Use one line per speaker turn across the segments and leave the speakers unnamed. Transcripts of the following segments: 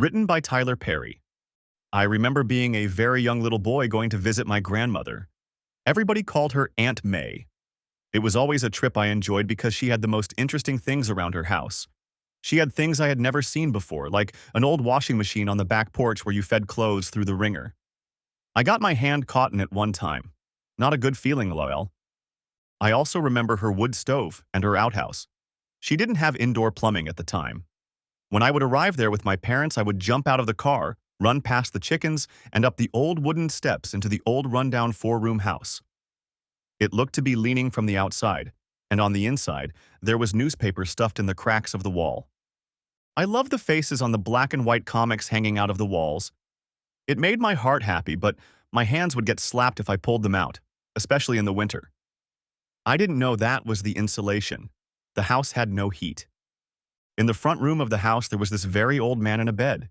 Written by Tyler Perry. I remember being a very young little boy going to visit my grandmother. Everybody called her Aunt May. It was always a trip I enjoyed because she had the most interesting things around her house. She had things I had never seen before, like an old washing machine on the back porch where you fed clothes through the wringer. I got my hand caught in it one time. Not a good feeling, lol. I also remember her wood stove and her outhouse. She didn't have indoor plumbing at the time. When I would arrive there with my parents, I would jump out of the car, run past the chickens, and up the old wooden steps into the old rundown four-room house. It looked to be leaning from the outside, and on the inside, there was newspaper stuffed in the cracks of the wall. I loved the faces on the black and white comics hanging out of the walls. It made my heart happy, but my hands would get slapped if I pulled them out, especially in the winter. I didn't know that was the insulation. The house had no heat. In the front room of the house, there was this very old man in a bed.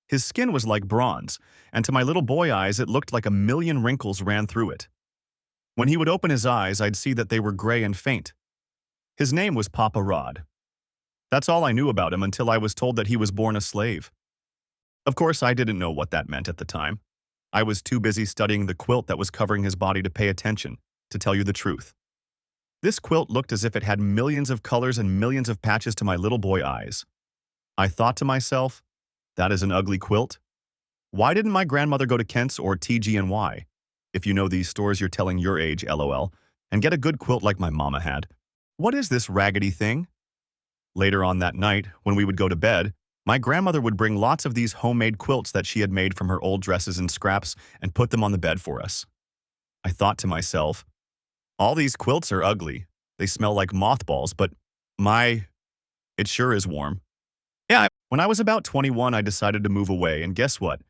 His skin was like bronze, and to my little boy eyes, it looked like a million wrinkles ran through it. When he would open his eyes, I'd see that they were gray and faint. His name was Papa Rod. That's all I knew about him until I was told that he was born a slave. Of course, I didn't know what that meant at the time. I was too busy studying the quilt that was covering his body to pay attention, to tell you the truth. This quilt looked as if it had millions of colors and millions of patches to my little boy eyes. I thought to myself, that is an ugly quilt. Why didn't my grandmother go to Kent's or TG&Y? If you know these stores, you're telling your age, lol, and get a good quilt like my mama had. What is this raggedy thing? Later on that night, when we would go to bed, my grandmother would bring lots of these homemade quilts that she had made from her old dresses and scraps and put them on the bed for us. I thought to myself, all these quilts are ugly. They smell like mothballs, but it sure is warm. When I was about 21, I decided to move away, and guess what?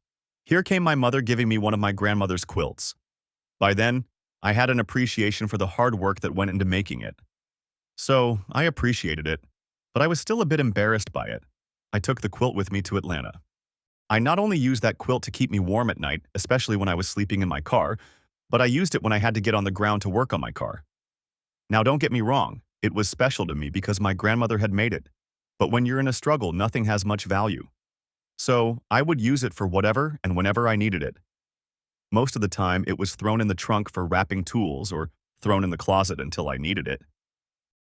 Here came my mother giving me one of my grandmother's quilts. By then, I had an appreciation for the hard work that went into making it. So, I appreciated it, but I was still a bit embarrassed by it. I took the quilt with me to Atlanta. I not only used that quilt to keep me warm at night, especially when I was sleeping in my car, but I used it when I had to get on the ground to work on my car. Now, don't get me wrong, it was special to me because my grandmother had made it. But when you're in a struggle, nothing has much value. So, I would use it for whatever and whenever I needed it. Most of the time, it was thrown in the trunk for wrapping tools or thrown in the closet until I needed it.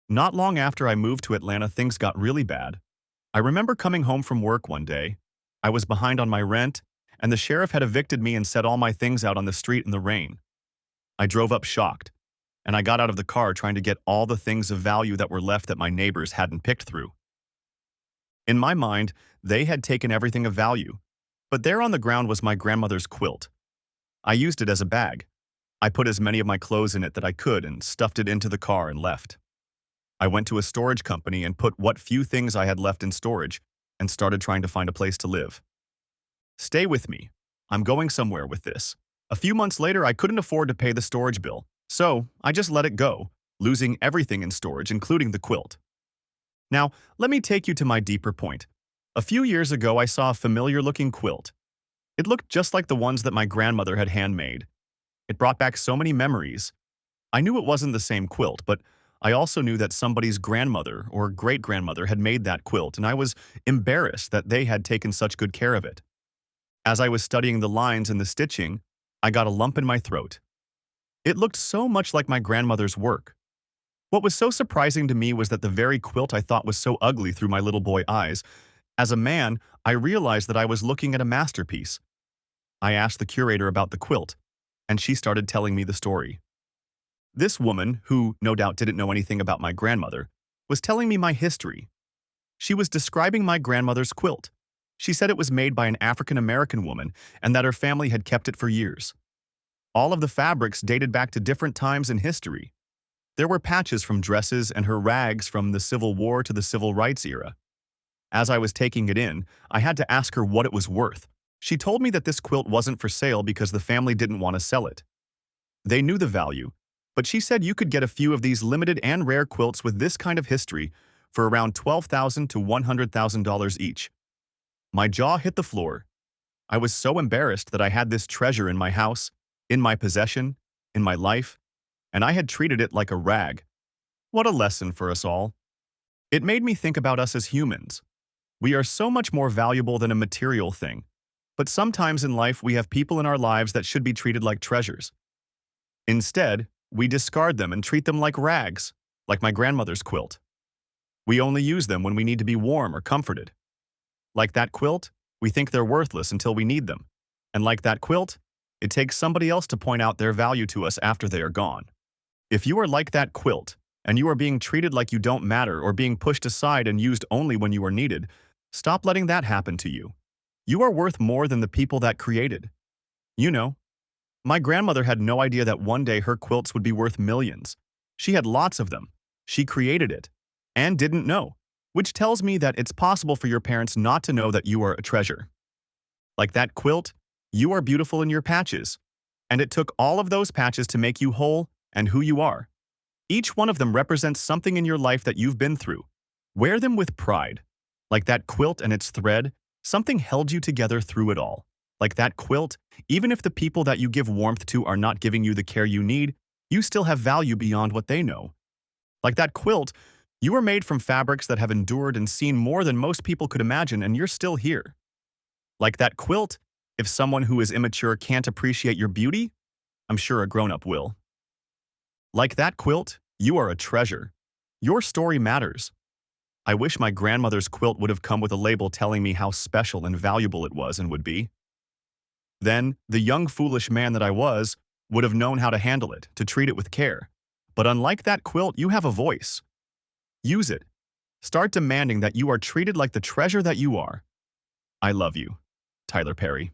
Not long after I moved to Atlanta, things got really bad. I remember coming home from work one day. I was behind on my rent, and the sheriff had evicted me and set all my things out on the street in the rain. I drove up shocked, and I got out of the car trying to get all the things of value that were left that my neighbors hadn't picked through. In my mind, they had taken everything of value, but there on the ground was my grandmother's quilt. I used it as a bag. I put as many of my clothes in it that I could and stuffed it into the car and left. I went to a storage company and put what few things I had left in storage and started trying to find a place to live. Stay with me. I'm going somewhere with this. A few months later, I couldn't afford to pay the storage bill, so I just let it go, losing everything in storage, including the quilt. Now, let me take you to my deeper point. A few years ago, I saw a familiar-looking quilt. It looked just like the ones that my grandmother had handmade. It brought back so many memories. I knew it wasn't the same quilt, but I also knew that somebody's grandmother or great-grandmother had made that quilt, and I was embarrassed that they had taken such good care of it. As I was studying the lines and the stitching, I got a lump in my throat. It looked so much like my grandmother's work. What was so surprising to me was that the very quilt I thought was so ugly through my little boy eyes. As a man, I realized that I was looking at a masterpiece. I asked the curator about the quilt, and she started telling me the story. This woman, who no doubt didn't know anything about my grandmother, was telling me my history. She was describing my grandmother's quilt. She said it was made by an African-American woman and that her family had kept it for years. All of the fabrics dated back to different times in history. There were patches from dresses and her rags from the Civil War to the Civil Rights era. As I was taking it in, I had to ask her what it was worth. She told me that this quilt wasn't for sale because the family didn't want to sell it. They knew the value, but she said you could get a few of these limited and rare quilts with this kind of history for around $12,000 to $100,000 each. My jaw hit the floor. I was so embarrassed that I had this treasure in my house, in my possession, in my life, and I had treated it like a rag. What a lesson for us all. It made me think about us as humans. We are so much more valuable than a material thing. But sometimes in life, we have people in our lives that should be treated like treasures. Instead, we discard them and treat them like rags, like my grandmother's quilt. We only use them when we need to be warm or comforted. Like that quilt, we think they're worthless until we need them. And like that quilt, it takes somebody else to point out their value to us after they are gone. If you are like that quilt, and you are being treated like you don't matter or being pushed aside and used only when you are needed, stop letting that happen to you. You are worth more than the people that created. You know, my grandmother had no idea that one day her quilts would be worth millions. She had lots of them. She created it and didn't know, which tells me that it's possible for your parents not to know that you are a treasure. Like that quilt, you are beautiful in your patches, and it took all of those patches to make you whole and who you are. Each one of them represents something in your life that you've been through. Wear them with pride. Like that quilt and its thread, something held you together through it all. Like that quilt, even if the people that you give warmth to are not giving you the care you need, you still have value beyond what they know. Like that quilt, you are made from fabrics that have endured and seen more than most people could imagine, and you're still here. Like that quilt, if someone who is immature can't appreciate your beauty, I'm sure a grown-up will. Like that quilt, you are a treasure. Your story matters. I wish my grandmother's quilt would have come with a label telling me how special and valuable it was and would be. Then, the young foolish man that I was would have known how to handle it, to treat it with care. But unlike that quilt, you have a voice. Use it. Start demanding that you are treated like the treasure that you are. I love you. Tyler Perry.